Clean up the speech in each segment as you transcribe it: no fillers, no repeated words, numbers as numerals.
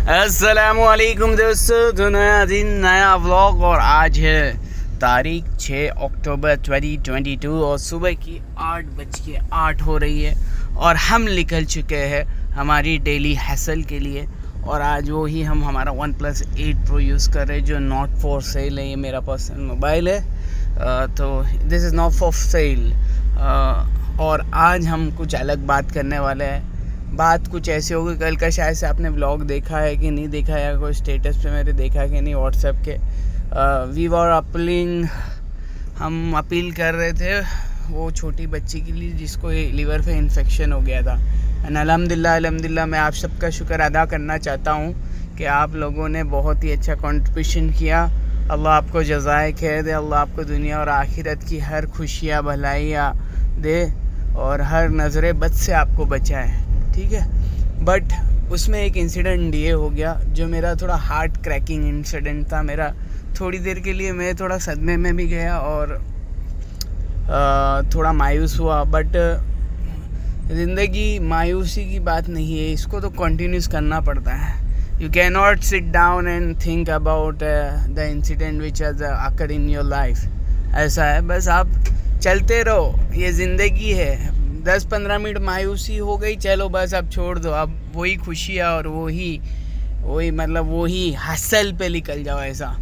अस्सलामुअलैकुम दोस्तों, तो नया दिन नया व्लॉग। और आज है तारीख 6 अक्टूबर 2022 और सुबह की 8:08 हो रही है और हम निकल चुके हैं हमारी डेली हैसल के लिए। और आज वो ही हम हमारा OnePlus 8 Pro यूज़ कर रहे हैं जो नॉट फॉर सेल है। ये मेरा पर्सनल मोबाइल है, तो this is not for sale. और आज हम कुछ अलग बात करने वाले हैं। बात कुछ ऐसे होगी, कल का शायद से आपने व्लॉग देखा है कि नहीं देखा है, या कोई स्टेटस पे मेरे देखा है कि नहीं व्हाट्सएप के। वी वर अपीलिंग, हम अपील कर रहे थे वो छोटी बच्ची के लिए जिसको लीवर पे इन्फेक्शन हो गया था। एंड अल्हम्दुलिल्लाह मैं आप सबका शुक्र अदा करना चाहता हूँ कि आप लोगों ने बहुत ही अच्छा कंट्रीब्यूशन किया। अल्लाह आपको जज़ाए खैर दे, अल्लाह आपको दुनिया और आखिरत की हर खुशियाँ भलाइयाँ दे और हर नज़र बद से आपको बचाए, ठीक है। बट उसमें एक इंसिडेंट ये हो गया जो मेरा थोड़ा हार्ट क्रैकिंग इंसिडेंट था। मेरा थोड़ी देर के लिए मैं थोड़ा सदमे में भी गया और थोड़ा मायूस हुआ। बट ज़िंदगी मायूसी की बात नहीं है, इसको तो कंटिन्यूस करना पड़ता है। You can not sit down and think about the incident which has occurred in your life. ऐसा है, बस आप चलते रहो, ये ज़िंदगी है। 10-15 मिनट मायूसी हो गई, चलो बस अब छोड़ दो, अब वही खुशियाँ और वही हसल पे निकल जाओ ऐसा।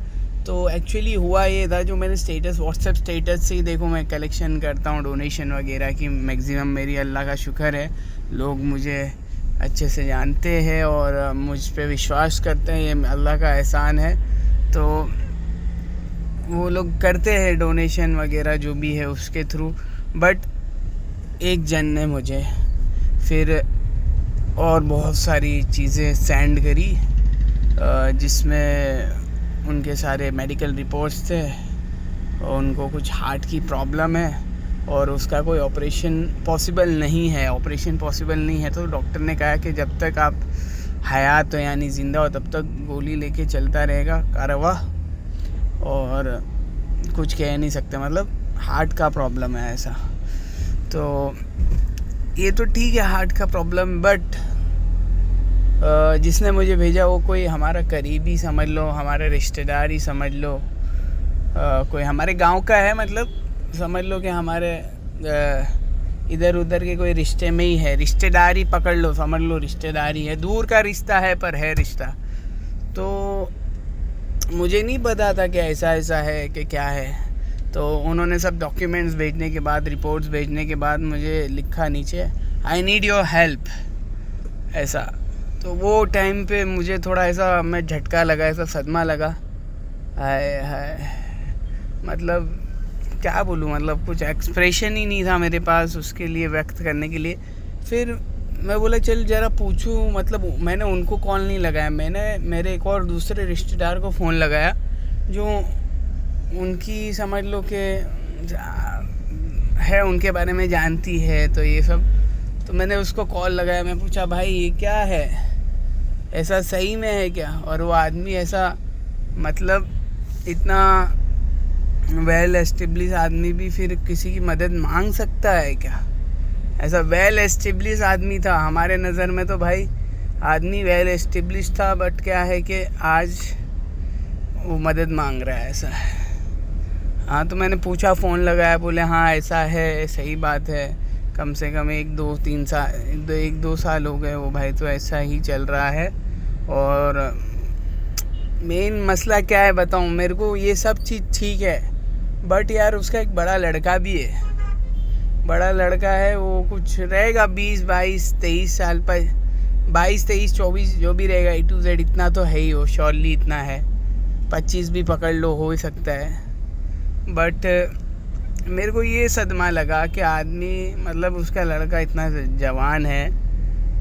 तो एक्चुअली हुआ ये था, जो मैंने व्हाट्सएप स्टेटस से ही देखो मैं कलेक्शन करता हूँ डोनेशन वगैरह की मैक्सिमम। मेरी अल्लाह का शुक्र है, लोग मुझे अच्छे से जानते हैं और मुझ पे विश्वास करते हैं, ये अल्लाह का एहसान है। तो वो लोग करते हैं डोनेशन वगैरह जो भी है उसके थ्रू। बट एक जन ने मुझे फिर और बहुत सारी चीज़ें सेंड करी जिसमें उनके सारे मेडिकल रिपोर्ट्स थे और उनको कुछ हार्ट की प्रॉब्लम है और उसका कोई ऑपरेशन पॉसिबल नहीं है। तो डॉक्टर ने कहा कि जब तक आप हयात हो यानी ज़िंदा हो तब तक गोली लेके चलता रहेगा कारवा, और कुछ कह नहीं सकते, मतलब हार्ट का प्रॉब्लम है ऐसा। तो ये तो ठीक है हार्ट का प्रॉब्लम, बट जिसने मुझे भेजा वो कोई हमारा करीबी समझ लो, हमारे रिश्तेदार ही समझ लो, कोई हमारे गांव का है, मतलब समझ लो कि हमारे इधर उधर के कोई रिश्ते में ही है, रिश्तेदारी पकड़ लो, समझ लो रिश्तेदारी है, दूर का रिश्ता है पर है रिश्ता। तो मुझे नहीं पता था कि ऐसा है कि क्या है। तो उन्होंने सब डॉक्यूमेंट्स भेजने के बाद, रिपोर्ट्स भेजने के बाद मुझे लिखा नीचे आई नीड योर हेल्प ऐसा। तो वो टाइम पे मुझे थोड़ा ऐसा मैं झटका लगा, ऐसा सदमा लगा। हाय मतलब क्या बोलूँ, मतलब कुछ एक्सप्रेशन ही नहीं था मेरे पास उसके लिए व्यक्त करने के लिए। फिर मैं बोला चल ज़रा पूछूं, मतलब मैंने उनको कॉल नहीं लगाया, मैंने मेरे एक और दूसरे रिश्तेदार को फ़ोन लगाया जो उनकी समझ लो कि है, उनके बारे में जानती है तो ये सब। तो मैंने उसको कॉल लगाया, मैं पूछा भाई ये क्या है, ऐसा सही में है क्या? और वो आदमी ऐसा, मतलब इतना वेल एस्टेब्लिश आदमी भी फिर किसी की मदद मांग सकता है क्या? ऐसा वेल एस्टेब्लिश आदमी था हमारे नज़र में, तो भाई आदमी वेल एस्टेब्लिश था, बट क्या है कि आज वो मदद मांग रहा है ऐसा। हाँ, तो मैंने पूछा, फ़ोन लगाया, बोले हाँ ऐसा है, सही बात है, कम से कम 1-2 साल हो गए वो भाई, तो ऐसा ही चल रहा है। और मेन मसला क्या है बताऊँ, मेरे को ये सब चीज़ ठीक है, बट यार उसका एक बड़ा लड़का भी है, बड़ा लड़का है, वो कुछ रहेगा 20-22-23 साल पर, 22-23-24 जो भी रहेगा, A to Z इतना तो है ही, वो श्योरली इतना है, 25 भी पकड़ लो, हो ही सकता है। बट मेरे को ये सदमा लगा कि आदमी, मतलब उसका लड़का इतना जवान है,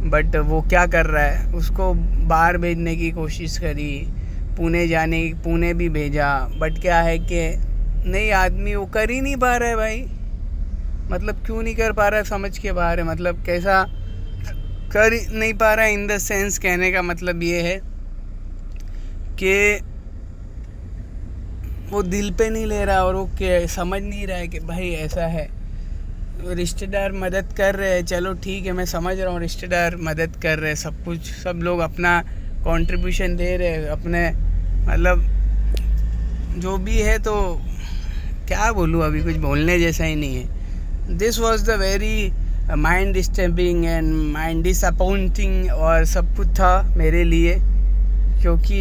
बट वो क्या कर रहा है, उसको बाहर भेजने की कोशिश करी, पुणे भी भेजा, बट क्या है कि नहीं, आदमी वो कर ही नहीं पा रहा है भाई। मतलब क्यों नहीं कर पा रहा है, समझ के बाहर है। मतलब कैसा कर नहीं पा रहा है, इन द सेंस कहने का मतलब ये है कि वो दिल पे नहीं ले रहा और वो समझ नहीं रहा है कि भाई ऐसा है। रिश्तेदार मदद कर रहे हैं, चलो ठीक है, मैं समझ रहा हूँ रिश्तेदार मदद कर रहे हैं, सब कुछ, सब लोग अपना कंट्रीब्यूशन दे रहे अपने, मतलब जो भी है। तो क्या बोलूँ, अभी कुछ बोलने जैसा ही नहीं है। This was the very mind disturbing and mind disappointing और सब कुछ था मेरे लिए, क्योंकि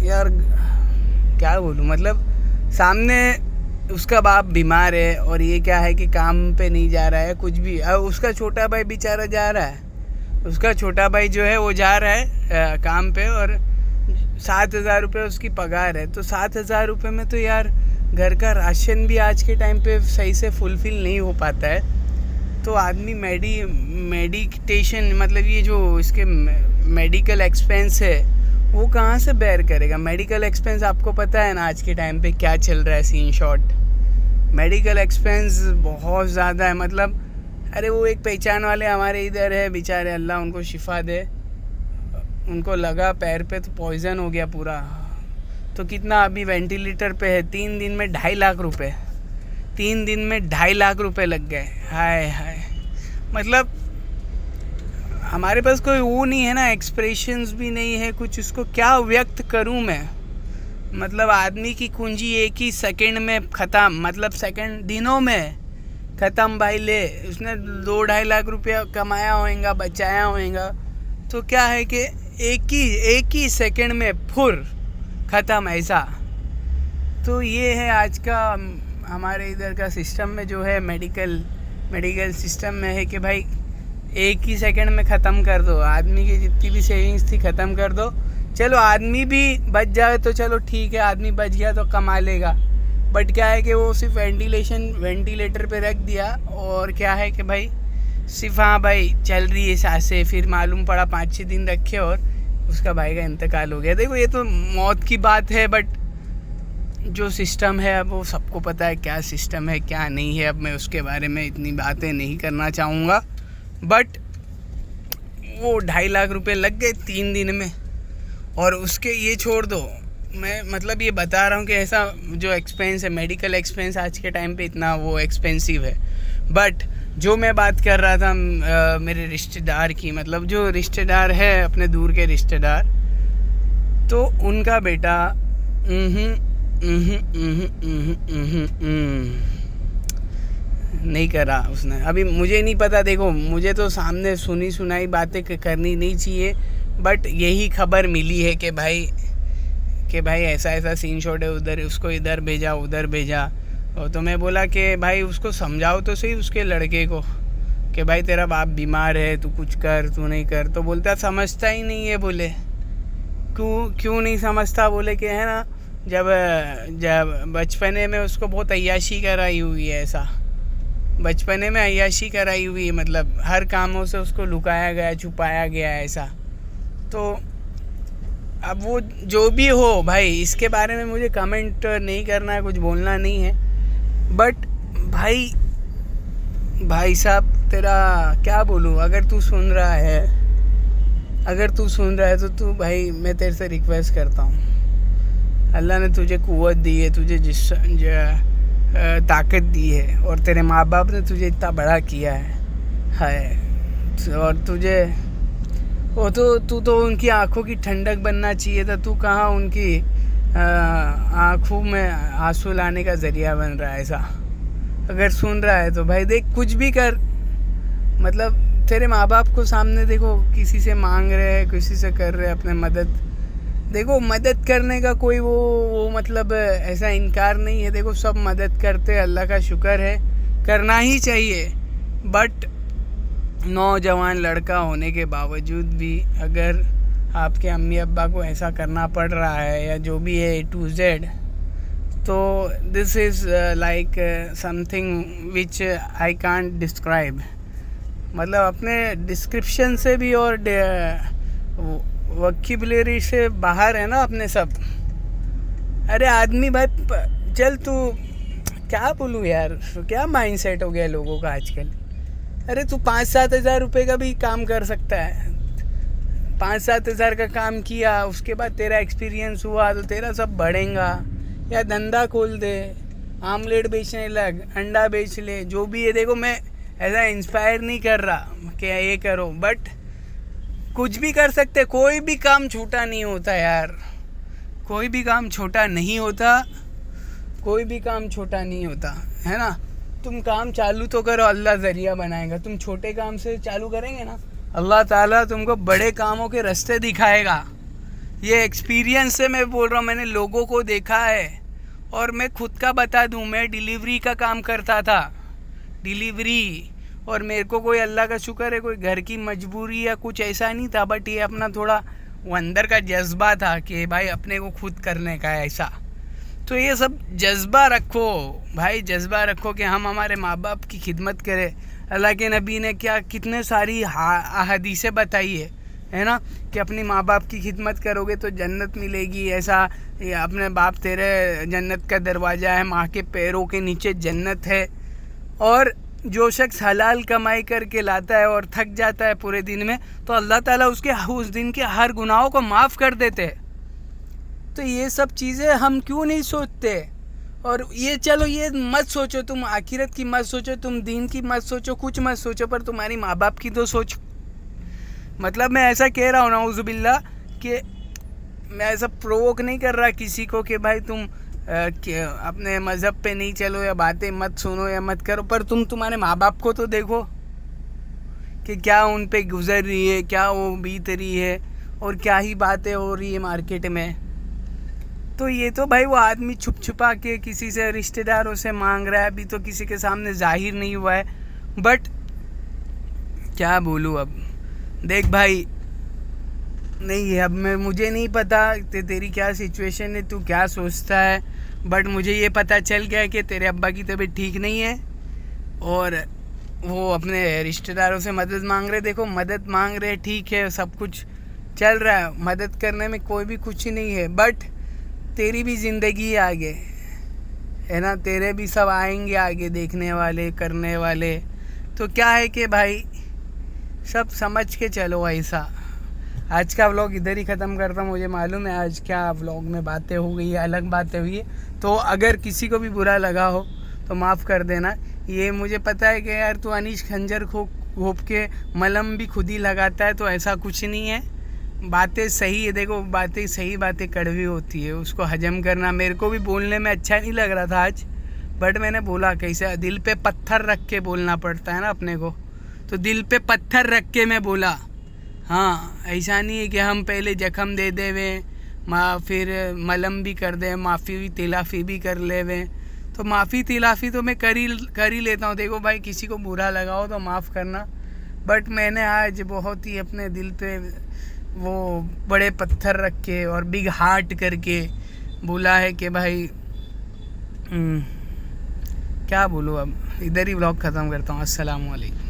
यार क्या बोलूँ, मतलब सामने उसका बाप बीमार है और ये क्या है कि काम पे नहीं जा रहा है कुछ भी। अब उसका छोटा भाई बेचारा जा रहा है, उसका छोटा भाई जो है वो जा रहा है काम पे, और 7,000 रुपये उसकी पगार है। तो 7,000 रुपये में तो यार घर का राशन भी आज के टाइम पे सही से फुलफ़िल नहीं हो पाता है। तो आदमी मेडिटेशन, मतलब ये जो इसके मेडिकल एक्सपेंस है वो कहाँ से बेयर करेगा। मेडिकल एक्सपेंस आपको पता है ना आज के टाइम पे क्या चल रहा है, सीन शॉट मेडिकल एक्सपेंस बहुत ज़्यादा है। मतलब अरे वो एक पहचान वाले हमारे इधर है बेचारे, अल्लाह उनको शिफा दे, उनको लगा पैर पे तो पॉइज़न हो गया पूरा। तो कितना अभी वेंटिलेटर पे है, 3 दिन में 2.5 लाख रुपए, 3 दिन में 2.5 लाख रुपए लग गए। हाय हाय, मतलब हमारे पास कोई वो नहीं है ना, एक्सप्रेशंस भी नहीं है कुछ, उसको क्या व्यक्त करूं मैं। मतलब आदमी की कुंजी एक ही सेकंड में ख़त्म, मतलब सेकंड दिनों में ख़त्म भाई। ले उसने 2-2.5 लाख रुपया कमाया होएगा, बचाया होएगा, तो क्या है कि एक ही सेकंड में फुर ख़त्म ऐसा। तो ये है आज का हमारे इधर का सिस्टम में जो है, मेडिकल सिस्टम में है कि भाई एक ही सेकंड में ख़त्म कर दो, आदमी की जितनी भी सेविंग्स थी ख़त्म कर दो। चलो आदमी भी बच जाए तो चलो ठीक है, आदमी बच गया तो कमा लेगा, बट क्या है कि वो सिर्फ वेंटिलेटर पे रख दिया, और क्या है कि भाई सिर्फ हाँ भाई चल रही है सांसें, फिर मालूम पड़ा 5-6 दिन रखे और उसका भाई का इंतकाल हो गया। देखो ये तो मौत की बात है, बट जो सिस्टम है अब वो सबको पता है क्या सिस्टम है क्या नहीं है। अब मैं उसके बारे में इतनी बातें नहीं करना चाहूँगा, बट वो 2.5 लाख रुपए लग गए 3 दिन में। और उसके ये छोड़ दो, मैं मतलब ये बता रहा हूँ कि ऐसा जो एक्सपेंस है, मेडिकल एक्सपेंस आज के टाइम पे इतना वो एक्सपेंसिव है। बट जो मैं बात कर रहा था मेरे रिश्तेदार की, मतलब जो रिश्तेदार है अपने दूर के रिश्तेदार, तो उनका बेटा नहीं करा उसने। अभी मुझे नहीं पता, देखो मुझे तो सामने सुनी सुनाई बातें करनी नहीं चाहिए, बट यही खबर मिली है कि भाई ऐसा सीन शॉट है, उधर उसको इधर भेजा उधर भेजा। और तो मैं बोला कि भाई उसको समझाओ तो सही उसके लड़के को कि भाई तेरा बाप बीमार है, तू कुछ कर, तू नहीं कर। तो बोलता समझता ही नहीं है। बोले क्यों नहीं समझता, बोले कि है ना जब बचपने में उसको बहुत अय्याशी कराई हुई है, ऐसा बचपने में अय्याशी कराई हुई है, मतलब हर कामों से उसको लुकाया गया, छुपाया गया ऐसा। तो अब वो जो भी हो भाई, इसके बारे में मुझे कमेंट नहीं करना है, कुछ बोलना नहीं है, बट भाई साहब तेरा क्या बोलूँ। अगर तू सुन रहा है तो तू भाई, मैं तेरे से रिक्वेस्ट करता हूँ, अल्लाह ने तुझे कुव्वत दी है, तुझे ताकत दी है, और तेरे माँ बाप ने तुझे इतना बड़ा किया है और तुझे वो तू तो उनकी आंखों की ठंडक बनना चाहिए था। तू कहाँ उनकी आंखों में आंसू लाने का ज़रिया बन रहा है ऐसा। अगर सुन रहा है तो भाई देख, कुछ भी कर, मतलब तेरे माँ बाप को सामने देखो, किसी से मांग रहे हैं, किसी से कर रहे हैं अपने मदद। देखो मदद करने का कोई वो मतलब ऐसा इनकार नहीं है। देखो सब मदद करते हैं, अल्लाह का शुक्र है, करना ही चाहिए। बट नौजवान लड़का होने के बावजूद भी अगर आपके अम्मी अब्बा को ऐसा करना पड़ रहा है या जो भी है A to Z, तो this is like something which I can't describe. मतलब अपने डिस्क्रिप्शन से भी और वोकैबुलरी से बाहर है ना अपने सब। अरे आदमी भाई चल, तू क्या बोलूँ यार, क्या माइंडसेट हो गया लोगों का आजकल। अरे तू 5-7 हज़ार रुपये का भी काम कर सकता है, 5-7 हज़ार का काम किया, उसके बाद तेरा एक्सपीरियंस हुआ तो तेरा सब बढ़ेगा। या धंधा खोल दे, आमलेट बेचने लग, अंडा बेच ले, जो भी है। देखो मैं ऐसा इंस्पायर नहीं कर रहा कि ये करो, बट कुछ भी कर सकते, कोई भी काम छोटा नहीं होता यार, कोई भी काम छोटा नहीं होता, कोई भी काम छोटा नहीं होता, है ना। तुम काम चालू तो करो, अल्लाह ज़रिया बनाएगा। तुम छोटे काम से चालू करेंगे ना, अल्लाह ताला तुमको बड़े कामों के रास्ते दिखाएगा। ये एक्सपीरियंस से मैं बोल रहा हूँ, मैंने लोगों को देखा है। और मैं खुद का बता दूँ, मैं डिलीवरी का काम करता था, डिलीवरी। और मेरे को कोई, अल्लाह का शुक्र है, कोई घर की मजबूरी या कुछ ऐसा नहीं था, बट ये अपना थोड़ा वो अंदर का जज्बा था कि भाई अपने को खुद करने का है ऐसा। तो ये सब जज्बा रखो भाई, जज्बा रखो कि हम हमारे माँ बाप की खिदमत करें। अल्लाह के नबी ने क्या कितने सारी हदीसें बताई है ना, कि अपनी माँ बाप की खिदमत करोगे तो जन्नत मिलेगी। ऐसा अपने बाप तेरे जन्नत का दरवाज़ा है, माँ के पैरों के नीचे जन्नत है। और जो शख्स हलाल कमाई करके लाता है और थक जाता है पूरे दिन में, तो अल्लाह ताला उसके उस दिन के हर गुनाहों को माफ़ कर देते हैं। तो ये सब चीज़ें हम क्यों नहीं सोचते। और ये चलो, ये मत सोचो, तुम आखिरत की मत सोचो, तुम दीन की मत सोचो, कुछ मत सोचो, पर तुम्हारी माँ बाप की तो सोचो। मतलब मैं ऐसा कह रहा हूँ ना, उज़ुबिल्लाह, कि मैं ऐसा प्रोवोक नहीं कर रहा किसी को कि भाई तुम अपने मज़हब पे नहीं चलो या बातें मत सुनो या मत करो, पर तुम तुम्हारे माँ बाप को तो देखो कि क्या उन पे गुजर रही है, क्या वो बीत रही है, और क्या ही बातें हो रही है मार्केट में। तो ये तो भाई वो आदमी छुप छुपा के किसी से, रिश्तेदारों से मांग रहा है, अभी तो किसी के सामने जाहिर नहीं हुआ है। बट क्या बोलूँ अब, देख भाई, नहीं है अब मुझे नहीं पता तेरी क्या सिचुएशन है, तू क्या सोचता है, बट मुझे ये पता चल गया कि तेरे अब्बा की तबीयत ठीक नहीं है और वो अपने रिश्तेदारों से मदद मांग रहे। देखो, मदद मांग रहे, ठीक है, सब कुछ चल रहा है, मदद करने में कोई भी कुछ नहीं है, बट तेरी भी ज़िंदगी है आगे, है ना, तेरे भी सब आएंगे आगे, देखने वाले, करने वाले। तो क्या है कि भाई सब समझ के चलो ऐसा। आज का व्लॉग इधर ही ख़त्म करता हूँ। मुझे मालूम है आज क्या व्लॉग में बातें हो गई है, अलग बातें हुई है, तो अगर किसी को भी बुरा लगा हो तो माफ़ कर देना। ये मुझे पता है कि यार तू अनीश खंजर घोप के मलम भी खुद ही लगाता है, तो ऐसा कुछ नहीं है, बातें सही है। देखो, बातें सही, बातें कड़वी होती है, उसको हजम करना मेरे को भी बोलने में अच्छा नहीं लग रहा था आज, बट मैंने बोला कैसे, दिल पे पत्थर रख के बोलना पड़ता है ना अपने को, तो दिल पे पत्थर रख के मैं बोला। हाँ, ऐसा नहीं है कि हम पहले जख्म दे देवे, फिर मलम भी कर दे, माफ़ी भी तिलाफ़ी भी कर लेवे। तो माफ़ी तिलाफ़ी तो मैं कर ही लेता हूँ। देखो भाई, किसी को बुरा लगा हो तो माफ़ करना, बट मैंने आज बहुत ही अपने दिल पे वो बड़े पत्थर रख के और बिग हार्ट करके बोला है कि भाई क्या बोलूँ अब। इधर ही व्लॉग ख़त्म करता हूँ। अस्सलाम वालेकुम।